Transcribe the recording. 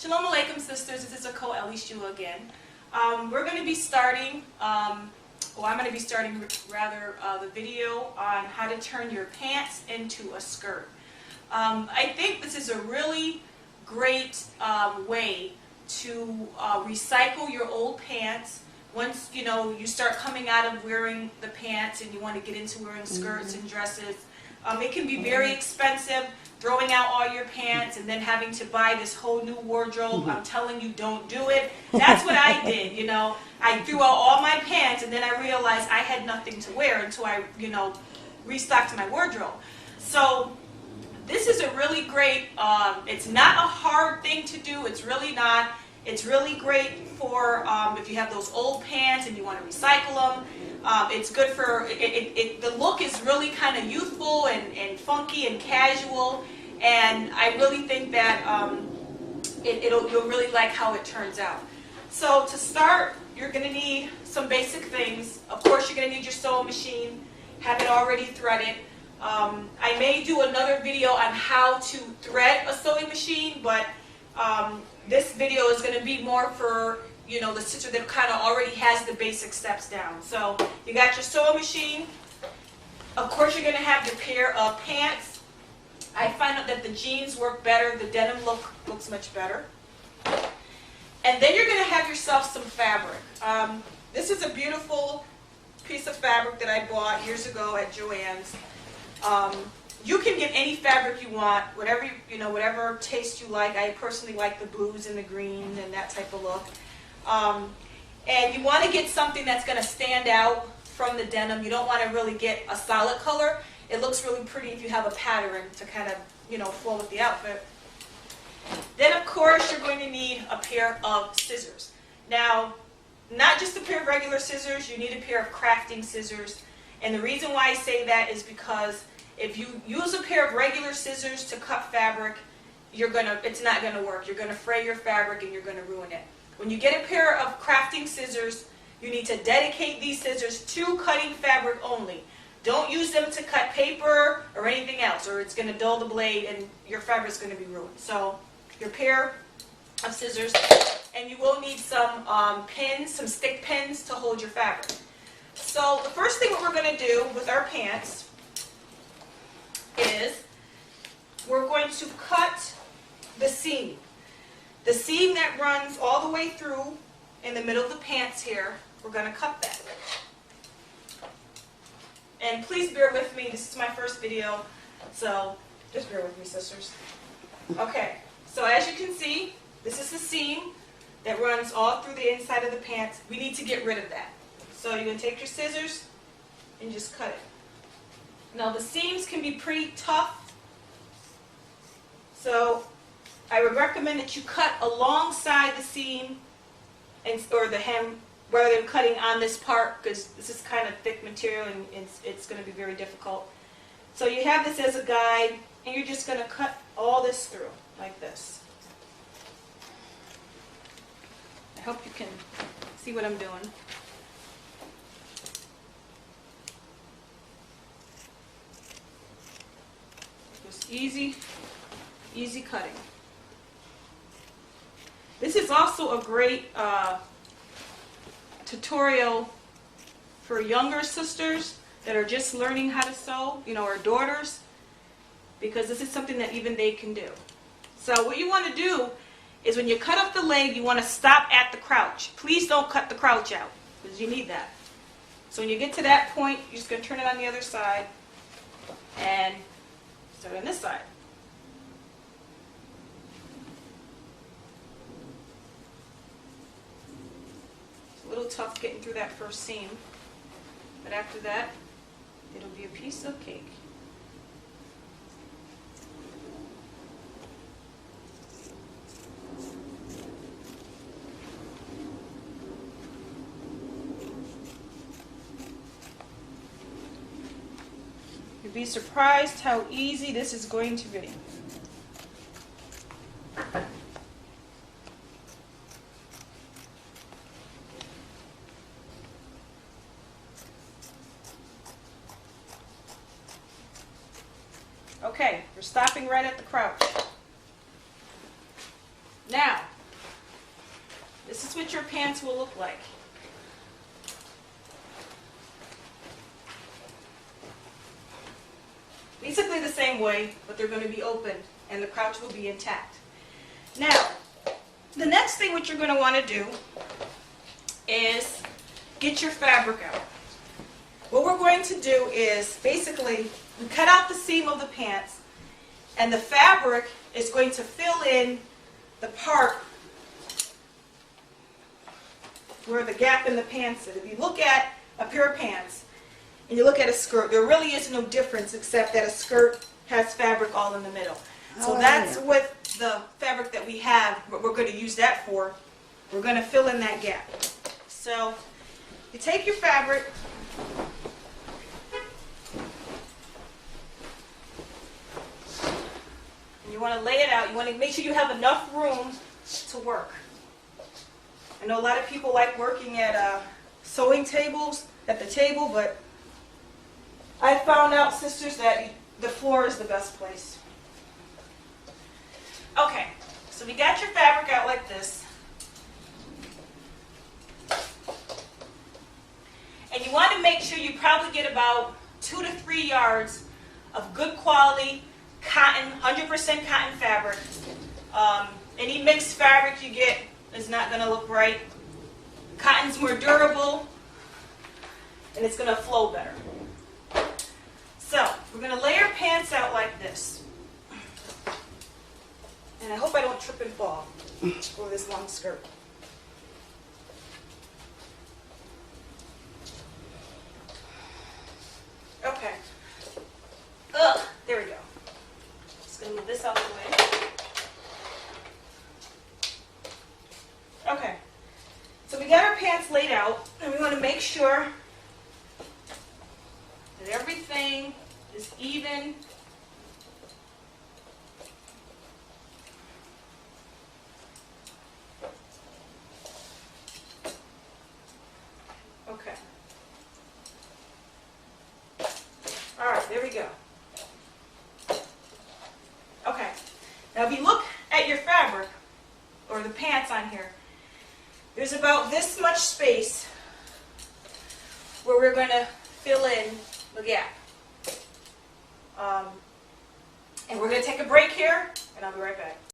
Shalom Aleichem, sisters. This is AKHOTE ELYSHUA again. We're going to be starting, I'm going to be starting the video on how to turn your pants into a skirt. I think this is a really great way to recycle your old pants. Once you start coming out of wearing the pants and you want to get into wearing skirts and dresses, it can be very expensive. Throwing out all your pants and then having to buy this whole new wardrobe. I'm telling you, don't do it. That's what I did, I threw out all my pants and then I realized I had nothing to wear until I, restocked my wardrobe. So this is a really great, it's not a hard thing to do. It's really not. It's really great for if you have those old pants and you want to recycle them. It's good for, the look is really kind of youthful and funky and casual, and I really think that you'll really like how it turns out. So to start, you're going to need some basic things. Of course, you're going to need your sewing machine, have it already threaded. I may do another video on how to thread a sewing machine, but this video is going to be more for the sister that kind of already has the basic steps down. So you got your sewing machine. Of course, you're going to have your pair of pants. I find out that the jeans work better. The denim looks much better. And then you're going to have yourself some fabric. This is a beautiful piece of fabric that I bought years ago at Joann's. You can get any fabric you want, whatever taste you like. I personally like the blues and the greens and that type of look. And you want to get something that's going to stand out from the denim. You don't want to really get a solid color. It looks really pretty if you have a pattern to kind of, flow with the outfit. Then, of course, you're going to need a pair of scissors. Now, not just a pair of regular scissors, you need a pair of crafting scissors. And the reason why I say that is because if you use a pair of regular scissors to cut fabric, it's not going to work. You're going to fray your fabric and you're going to ruin it. When you get a pair of crafting scissors, you need to dedicate these scissors to cutting fabric only. Don't use them to cut paper or anything else, or it's going to dull the blade and your fabric is going to be ruined. So your pair of scissors, and you will need some pins, some stick pins to hold your fabric. So the first thing what we're going to do with our pants is we're going to cut the seam. The seam that runs all the way through in the middle of the pants here, we're going to cut that. And please bear with me, this is my first video, so just bear with me, sisters. Okay, so as you can see, this is the seam that runs all through the inside of the pants. We need to get rid of that. So you're going to take your scissors and just cut it. Now the seams can be pretty tough, so I would recommend that you cut alongside the seam or the hem rather than cutting on this part, because this is kind of thick material and it's going to be very difficult. So you have this as a guide and you're just going to cut all this through like this. I hope you can see what I'm doing. Just easy cutting. This is also a great tutorial for younger sisters that are just learning how to sew, or daughters, because this is something that even they can do. So what you want to do is when you cut off the leg, you want to stop at the crouch. Please don't cut the crouch out, because you need that. So when you get to that point, you're just going to turn it on the other side and start on this side. A little tough getting through that first seam, but after that, it'll be a piece of cake. You'll be surprised how easy this is going to be. Okay, we're stopping right at the crouch. Now, This is what your pants will look like. Basically the same way, but they're going to be open and the crotch will be intact. Now, the next thing what you're going to want to do is get your fabric out. What we're going to do is basically we cut out the seam of the pants, and the fabric is going to fill in the part where the gap in the pants is. If you look at a pair of pants and you look at a skirt, there really is no difference except that a skirt has fabric all in the middle. So that's what the fabric that we have, what we're going to use that for. We're going to fill in that gap. So you take your fabric, and you want to lay it out. You want to make sure you have enough room to work. I know a lot of people like working at sewing tables, at the table, but I found out, sisters, that the floor is the best place. Okay, so we got your fabric out like this. And you want to make sure you probably get about 2 to 3 yards of good quality cotton, 100% cotton fabric. Any mixed fabric you get is not going to look right. Cotton's more durable, and it's going to flow better. So, we're going to lay our pants out like this. And I hope I don't trip and fall for this long skirt. Okay. There we go. Just going to move this out of the way. Okay. So we got our pants laid out, and we want to make sure that everything is even. Okay. All right, there we go. Okay. Now if you look at your fabric, or the pants on here, there's about this much space where we're going to fill in the gap. And we're going to take a break here, and I'll be right back.